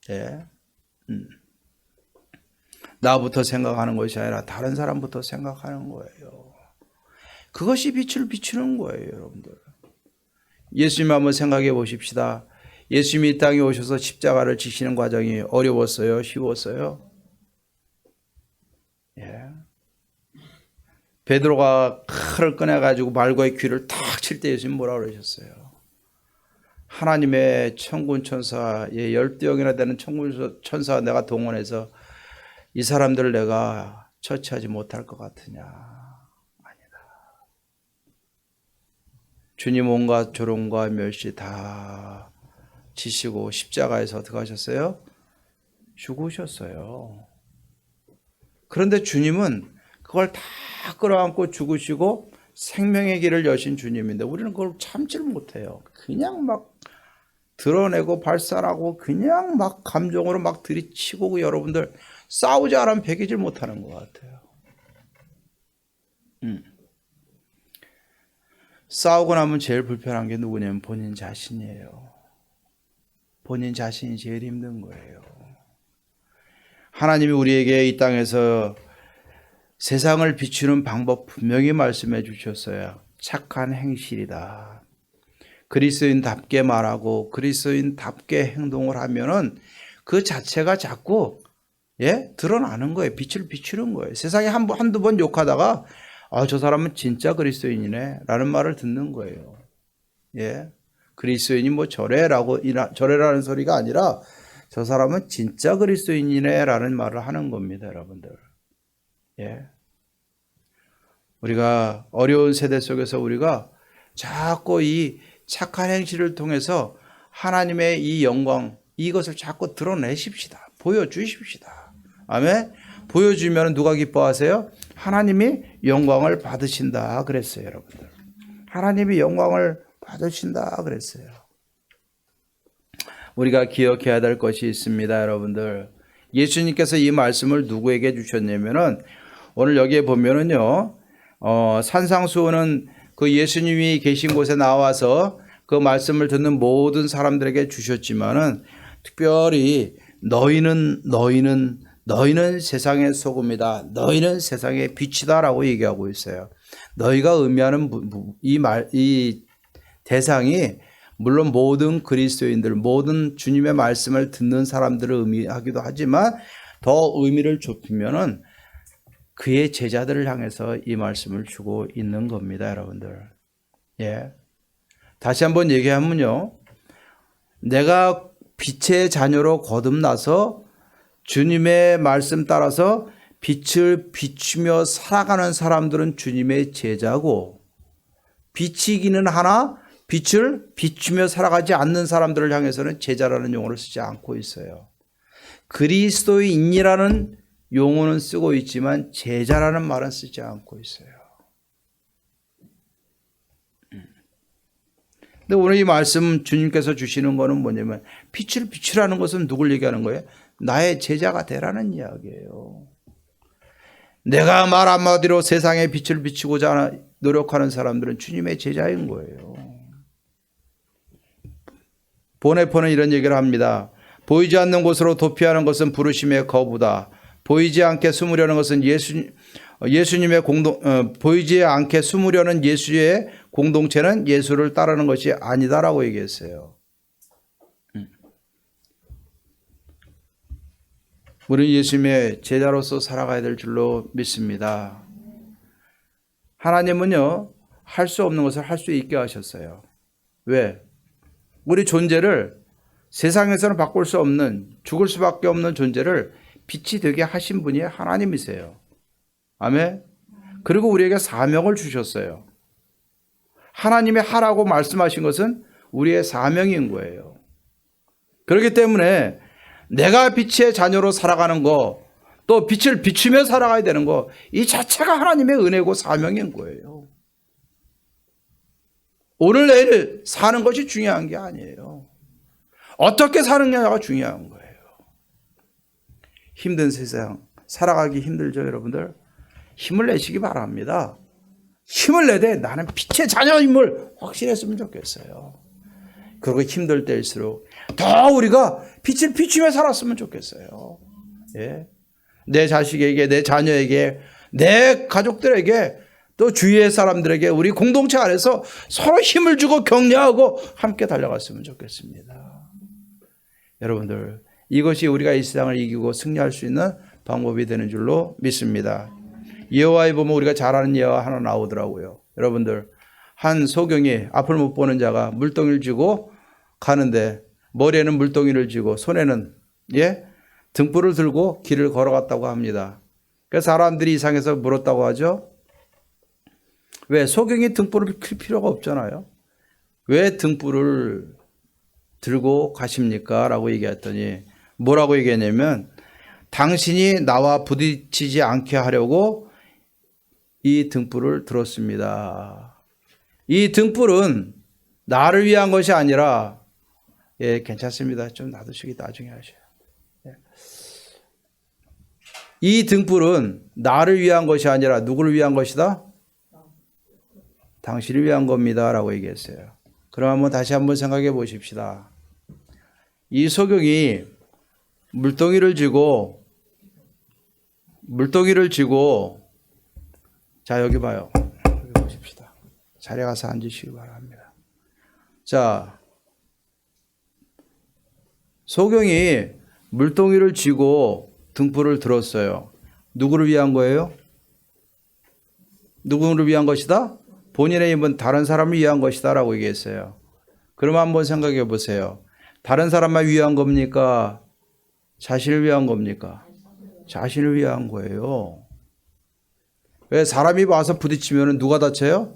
예? 나부터 생각하는 것이 아니라 다른 사람부터 생각하는 거예요. 그것이 빛을 비추는 거예요, 여러분들. 예수님 한번 생각해 보십시다. 예수님이 이 땅에 오셔서 십자가를 지시는 과정이 어려웠어요? 쉬웠어요? 예. 베드로가 칼을 꺼내가지고 말고의 귀를 탁 칠 때 예수님 뭐라 그러셨어요? 하나님의 천군 천사의 12영이나 되는 천군 천사 내가 동원해서 이 사람들을 내가 처치하지 못할 것 같으냐? 아니다. 주님 온갖 조롱과 멸시 다 지시고 십자가에서 어떻게 하셨어요? 죽으셨어요. 그런데 주님은 그걸 다 끌어안고 죽으시고 생명의 길을 여신 주님인데 우리는 그걸 참지를 못해요. 그냥 막 드러내고 발산하고 그냥 막 감정으로 막 들이치고 여러분들 싸우지 않으면 배기질 못하는 것 같아요. 싸우고 나면 제일 불편한 게 누구냐면 본인 자신이에요. 본인 자신이 제일 힘든 거예요. 하나님이 우리에게 이 땅에서 세상을 비추는 방법 분명히 말씀해 주셨어요. 착한 행실이다. 그리스도인답게 말하고 그리스도인답게 행동을 하면은 그 자체가 자꾸 드러나는 거예요. 빛을 비추는 거예요. 세상에 한두 번 욕하다가 저 사람은 진짜 그리스도인이네 라는 말을 듣는 거예요. 그리스도인이 뭐 저래라는 소리가 아니라 저 사람은 진짜 그리스도인이네 라는 말을 하는 겁니다, 여러분들. 우리가 어려운 세대 속에서 우리가 자꾸 이 착한 행실을 통해서 하나님의 이 영광, 이것을 자꾸 드러내십시다. 보여주십시다. 아멘. 보여주면 누가 기뻐하세요? 하나님이 영광을 받으신다 그랬어요, 여러분들. 하나님이 영광을 받으신다 그랬어요. 우리가 기억해야 될 것이 있습니다, 여러분들. 예수님께서 이 말씀을 누구에게 주셨냐면은 오늘 여기에 보면은요, 산상수훈은 그 예수님이 계신 곳에 나와서 그 말씀을 듣는 모든 사람들에게 주셨지만은 특별히 너희는 세상의 소금이다. 너희는 세상의 빛이다라고 얘기하고 있어요. 너희가 의미하는 이 대상이 물론 모든 그리스도인들, 모든 주님의 말씀을 듣는 사람들을 의미하기도 하지만 더 의미를 좁히면은 그의 제자들을 향해서 이 말씀을 주고 있는 겁니다, 여러분들. 다시 한번 얘기하면요. 내가 빛의 자녀로 거듭나서 주님의 말씀 따라서 빛을 비추며 살아가는 사람들은 주님의 제자고, 빛이기는 하나 빛을 비추며 살아가지 않는 사람들을 향해서는 제자라는 용어를 쓰지 않고 있어요. 그리스도인이라는 용어는 쓰고 있지만 제자라는 말은 쓰지 않고 있어요. 근데 오늘 이 말씀 주님께서 주시는 거는 뭐냐면 빛을 비추라는 것은 누굴 얘기하는 거예요? 나의 제자가 되라는 이야기예요. 내가 말 한마디로 세상에 빛을 비추고자 노력하는 사람들은 주님의 제자인 거예요. 보네포는 이런 얘기를 합니다. 보이지 않는 곳으로 도피하는 것은 부르심의 거부다. 보이지 않게 숨으려는 것은 예수님의 보이지 않게 숨으려는 예수의 공동체는 예수를 따르는 것이 아니다라고 얘기했어요. 우리는 예수님의 제자로서 살아가야 될 줄로 믿습니다. 하나님은요, 할 수 없는 것을 할 수 있게 하셨어요. 왜? 우리 존재를 세상에서는 바꿀 수 없는, 죽을 수밖에 없는 존재를 빛이 되게 하신 분이 하나님이세요. 아멘. 그리고 우리에게 사명을 주셨어요. 하나님이 하라고 말씀하신 것은 우리의 사명인 거예요. 그렇기 때문에 내가 빛의 자녀로 살아가는 거, 또 빛을 비추며 살아가야 되는 거, 이 자체가 하나님의 은혜고 사명인 거예요. 오늘 내일 사는 것이 중요한 게 아니에요. 어떻게 사느냐가 중요한 거예요. 힘든 세상, 살아가기 힘들죠, 여러분들? 힘을 내시기 바랍니다. 힘을 내되 나는 빛의 자녀임을 확신했으면 좋겠어요. 그리고 힘들 때일수록 더 우리가 빛을 비추며 살았으면 좋겠어요. 내 자식에게, 내 자녀에게, 내 가족들에게, 또 주위의 사람들에게 우리 공동체 안에서 서로 힘을 주고 격려하고 함께 달려갔으면 좋겠습니다. 여러분들, 이것이 우리가 이 세상을 이기고 승리할 수 있는 방법이 되는 줄로 믿습니다. 여호와에 보면 우리가 잘 아는 예화 하나 나오더라고요. 여러분들, 한 소경이 앞을 못 보는 자가 물동이를 쥐고 가는데 머리에는 물동이를 쥐고 손에는 등불을 들고 길을 걸어갔다고 합니다. 그래서 사람들이 이상해서 물었다고 하죠. 왜? 소경이 등불을 켤 필요가 없잖아요. 왜 등불을 들고 가십니까? 라고 얘기했더니 뭐라고 얘기했냐면 당신이 나와 부딪히지 않게 하려고 이 등불을 들었습니다. 이 등불은 나를 위한 것이 아니라 괜찮습니다. 좀 놔두시기 나중에 하셔요. 이 등불은 나를 위한 것이 아니라 누구를 위한 것이다? 당신을 위한 겁니다 라고 얘기했어요. 그럼 한번 다시 한번 생각해 보십시다. 이 소경이 물동이를 쥐고 자 여기 봐요. 여기 보십시다. 자리에 가서 앉으시기 바랍니다. 자, 소경이 물동이를 쥐고 등불을 들었어요. 누구를 위한 거예요? 누구를 위한 것이다? 본인의 힘은 다른 사람을 위한 것이다 라고 얘기했어요. 그러면 한번 생각해 보세요. 다른 사람만 위한 겁니까? 자신을 위한 겁니까? 자신을 위한 거예요. 왜 사람이 와서 부딪히면 누가 다쳐요?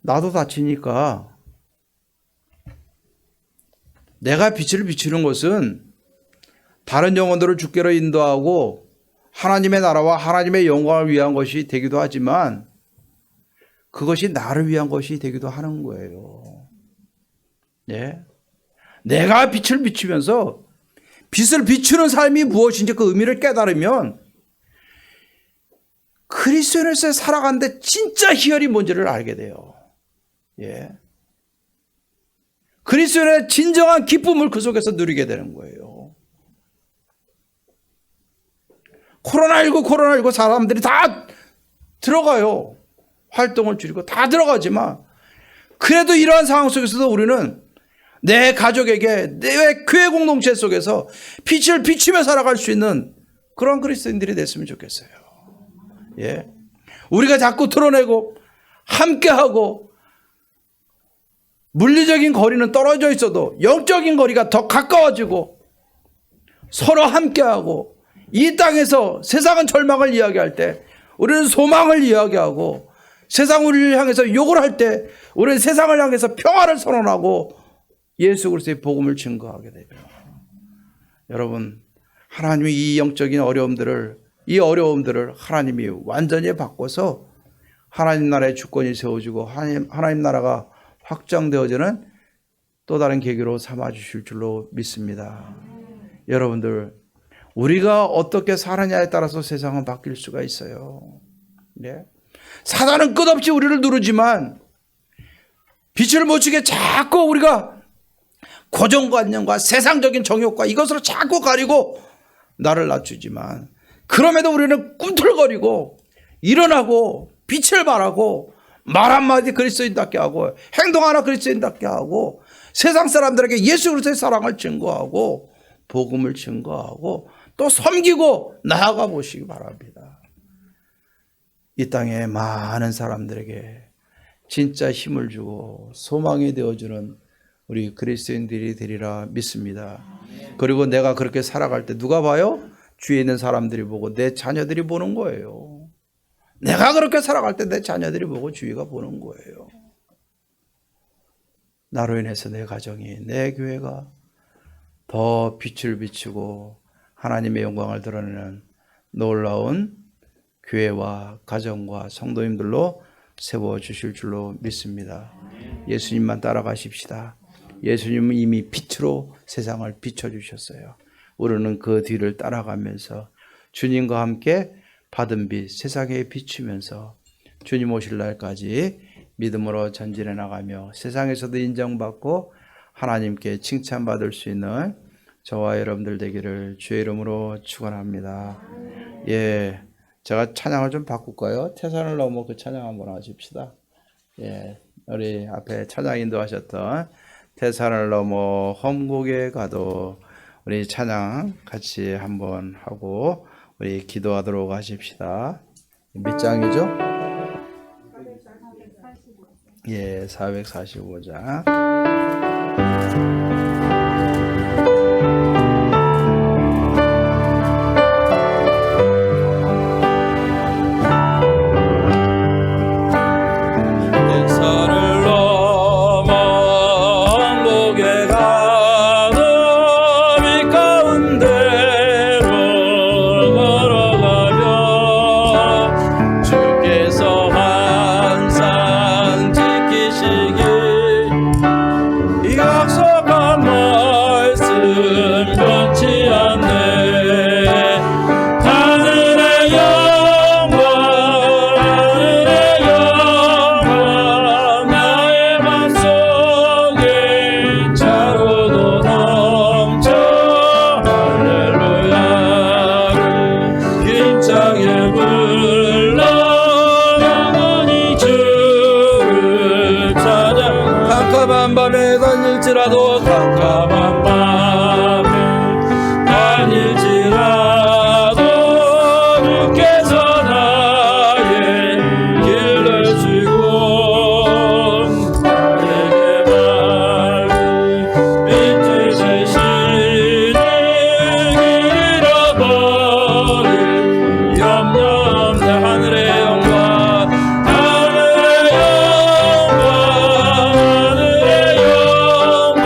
나도 다치니까. 내가 빛을 비추는 것은 다른 영혼들을 주께로 인도하고 하나님의 나라와 하나님의 영광을 위한 것이 되기도 하지만 그것이 나를 위한 것이 되기도 하는 거예요. 네? 내가 빛을 비추면서 빛을 비추는 삶이 무엇인지 그 의미를 깨달으면 그리스도인으로서 살아가는데 진짜 희열이 뭔지를 알게 돼요. 예. 그리스도인의 진정한 기쁨을 그 속에서 누리게 되는 거예요. 코로나19 사람들이 다 들어가요. 활동을 줄이고 다 들어가지만 그래도 이러한 상황 속에서도 우리는 내 가족에게 내 교회 공동체 속에서 빛을 비추며 살아갈 수 있는 그런 그리스도인들이 됐으면 좋겠어요. 예. 우리가 자꾸 드러내고 함께하고 물리적인 거리는 떨어져 있어도 영적인 거리가 더 가까워지고 서로 함께하고 이 땅에서 세상은 절망을 이야기할 때 우리는 소망을 이야기하고 세상 우리를 향해서 욕을 할 때 우리는 세상을 향해서 평화를 선언하고 예수 그리스도의 복음을 증거하게 되죠. 여러분, 하나님이 이 영적인 어려움들을 하나님이 완전히 바꿔서 하나님 나라의 주권이 세워지고 하나님 나라가 확장되어지는 또 다른 계기로 삼아주실 줄로 믿습니다. 여러분들, 우리가 어떻게 사느냐에 따라서 세상은 바뀔 수가 있어요. 네? 사단은 끝없이 우리를 누르지만 빛을 못 주게 자꾸 우리가 고정관념과 세상적인 정욕과 이것으로 자꾸 가리고 나를 낮추지만 그럼에도 우리는 꿈틀거리고 일어나고 빛을 발하고 말 한마디 그리스도인답게 하고 행동 하나 그리스도인답게 하고 세상 사람들에게 예수 그리스도의 사랑을 증거하고 복음을 증거하고 또 섬기고 나아가 보시기 바랍니다. 이 땅에 많은 사람들에게 진짜 힘을 주고 소망이 되어주는 우리 그리스도인들이 되리라 믿습니다. 그리고 내가 그렇게 살아갈 때 누가 봐요? 주위에 있는 사람들이 보고 내 자녀들이 보는 거예요. 내가 그렇게 살아갈 때 내 자녀들이 보고 주위가 보는 거예요. 나로 인해서 내 가정이, 내 교회가 더 빛을 비추고 하나님의 영광을 드러내는 놀라운 교회와 가정과 성도님들로 세워주실 줄로 믿습니다. 예수님만 따라가십시다. 예수님은 이미 빛으로 세상을 비춰주셨어요. 우리는 그 뒤를 따라가면서 주님과 함께 받은 빛, 세상에 비추면서 주님 오실 날까지 믿음으로 전진해 나가며 세상에서도 인정받고 하나님께 칭찬받을 수 있는 저와 여러분들 되기를 주의 이름으로 축원합니다. 예, 제가 찬양을 좀 바꿀까요? 태산을 넘어 그 찬양 한번 하십시다. 예, 우리 앞에 찬양 인도하셨던 태산을 넘어 험곡에 가도 우리 찬양 같이 한번 하고 우리 기도하도록 하십시다. 몇 장이죠? 예, 445장. 가도 빛 가운데 변치 않네. 하늘의 영광 하늘의 영광 나의 맘속에 차고도 넘쳐. 할렐루야 힘차게 불러 영원히 주를 찬양. 캄캄한 밤에 다닐지라도 캄캄한 밤에 다닐지라도 주께서 나의 길을 주고 나에게 맑은 빛을 주시니 잃어버릴 염려 없네. 하늘의 영광 하늘의 영광 하늘의 영광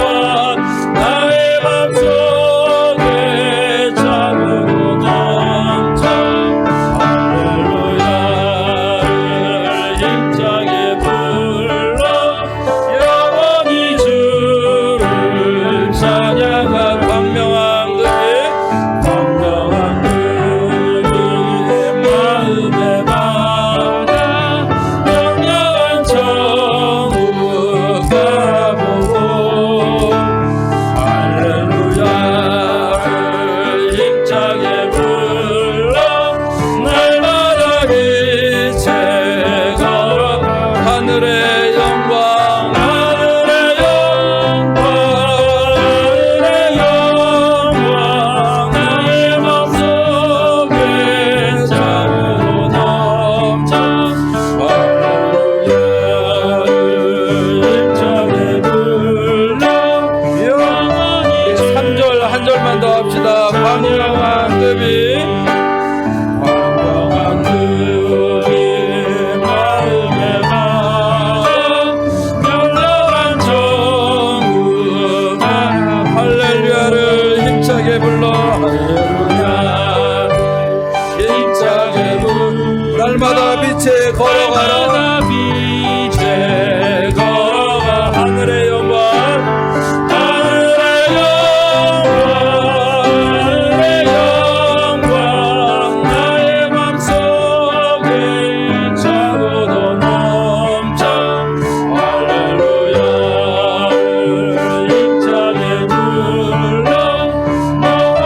나의 맘속에 차고도 넘쳐. 할렐루야를 힘차게 불러 영원히 주를 찬양한 광명한 그의 마음에 받아 영영한 천국 가보고. 할렐루야를 힘차게 불러 날마다 빛에 걸어. 하늘의 영광 하늘의 영광 하늘의 영광 나의 맘속에 차고도 넘쳐. 할렐루야를 힘차게 불러 영원히. 3절 한 절만 더 합시다. 광명한 급이 광명한 급이 마음에 받아 영원한 천국. 할렐루야를 힘차게 불러. 할렐루야 힘차게 불러 날마다 빛에 걸어가라. 날마다 빛에 걸어가. 하늘의 영광 하늘의 영광 나의 맘속에 차고도 넘쳐. 할렐루야를 힘차게 불러 너와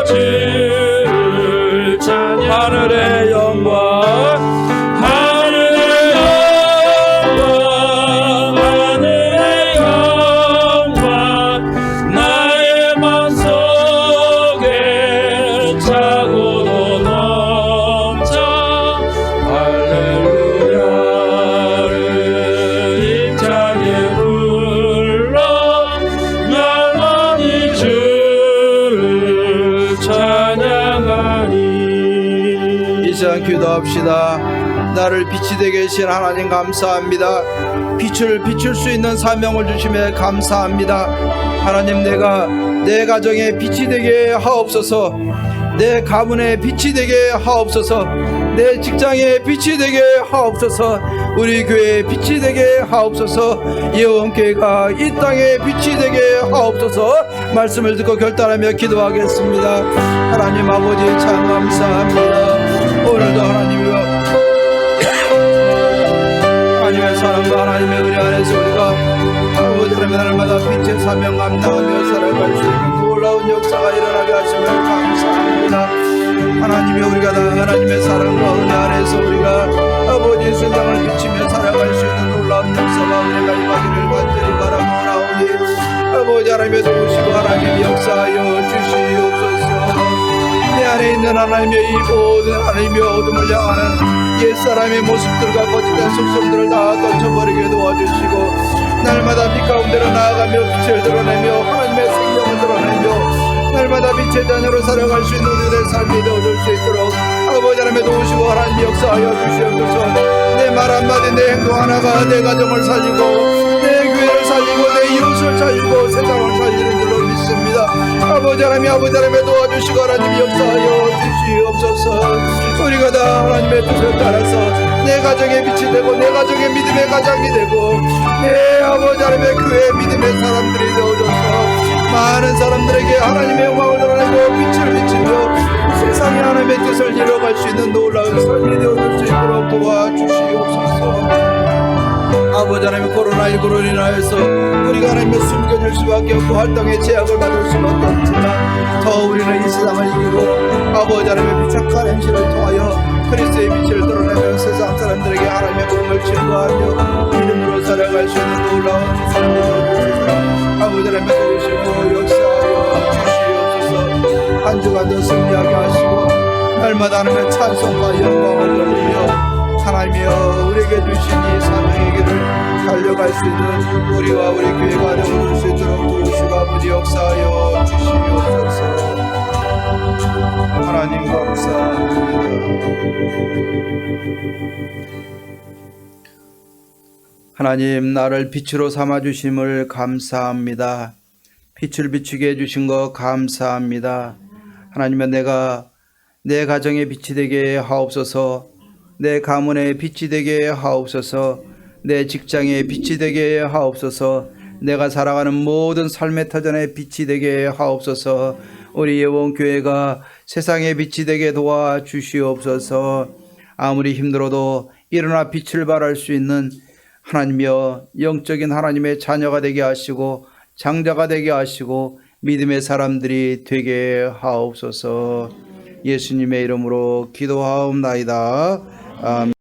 주를 찬양. 하늘의 영광 하늘의 영광 하늘의 영광 나의 맘속에 차고도 넘쳐. 할렐루야를 힘차게 불러 영원히 주를 찬양하니. 이 시간 기도합시다. 나를 빛이 되게 하신 하나님 감사합니다. 빛을 비출 수 있는 사명을 주심에 감사합니다. 하나님, 내가 내 가정에 빛이 되게 하옵소서. 내 가문에 빛이 되게 하옵소서. 내 직장에 빛이 되게 하옵소서. 우리 교회에 빛이 되게 하옵소서. 예원교회가 이 땅에 빛이 되게 하옵소서. 말씀을 듣고 결단하며 기도하겠습니다. 하나님 아버지 참 감사합니다. 오늘도 하나님이여 하나님의 사랑과 하나님의 은혜 안에서 우리가 아버지 하나님 날마다 빛의 사명 감당하며 살아갈 수 있는 놀라운 역사가 일어나게 하심을 감사합니다. 하나님이 우리가 다 하나님의 사랑과 은혜 안에서 우리가 아버지의 세상을 비치며 살아갈 수 있는 놀라운 역사와 은혜가 임하기를 간절히 바라오나오니 아버지 하나님의 도우시고 하나님의 역사하여 주시옵소서. 내 안에 있는 하나님의 이 모든 하나님의 어둠을 향하는 옛사람의 모습들과 거짓된 속성들을 다 던져버리게 도와주시고 날마다 빛 가운데로 나아가며 빛을 드러내며 하나님의 생명을 드러내며 날마다 빛의 자녀로 살아갈 수 있는 우리들의 삶이 되어줄 수 있도록 아버지 하나님의 도우시고 하나님 역사하여 주시옵소서. 내 말 한마디 내 행동 하나가 내 가정을 살리고 내 교회를 살리고 내 이웃을 살리고 세상을 살리는 줄로 믿습니다. 아버지 하나님의 도와주시고 하나님 역사하여 주시옵소서. 우리가 다 하나님의 뜻을 따라서 내 가정의 빛이 되고 내 가정의 믿음의 가장이 되고 내 아버지 하나님의 교회의 믿음의 사람들이 되어줘서 많은 사람들에게 하나님의 영광을 드러내고 빛을 비치며 세상에 하나님의 뜻을 이뤄갈 수 있는 놀라운 삶이 되어줄 수 있도록 도와주시옵소서. 아버지 하나님, 코로나19로 인하여서 우리가 하나님의 숨겨질 수밖에 없고 활동에 제약을 받을 수밖에 없지만 더 우리는 이 세상을 이기고 아버지 하나님의 비참한 행실을 통하여 그리스도의 빛을 드러내며 세상 사람들에게 하나님의 복음을 증거하며 믿음으로 살아갈 수 있는 놀라운 삶이 되어주셔서 아버지 하나님 도우시고 역사하여 주시옵소서. 한 주간도 승리하게 하시고 날마다 하나님의 찬송과 영광을 돌리며 하나님이여 우리에게 주신 이 사명의 길을 달려갈 수 있는 우리와 우리 교회가 되어줄 수 있도록 도우시고 아버지 역사하여 주시옵소서. 하나님 감사합니다. 하나님, 나를 빛으로 삼아주심을 감사합니다. 빛을 비추게 해주신 거 감사합니다. 하나님은 내가 내 가정의 빛이 되게 하옵소서. 내 가문의 빛이 되게 하옵소서. 내 직장의 빛이 되게 하옵소서. 내가 살아가는 모든 삶의 터전의 빛이 되게 하옵소서. 우리 예원교회가 세상의 빛이 되게 도와주시옵소서. 아무리 힘들어도 일어나 빛을 발할 수 있는 하나님이여 영적인 하나님의 자녀가 되게 하시고 장자가 되게 하시고 믿음의 사람들이 되게 하옵소서. 예수님의 이름으로 기도하옵나이다. 아멘.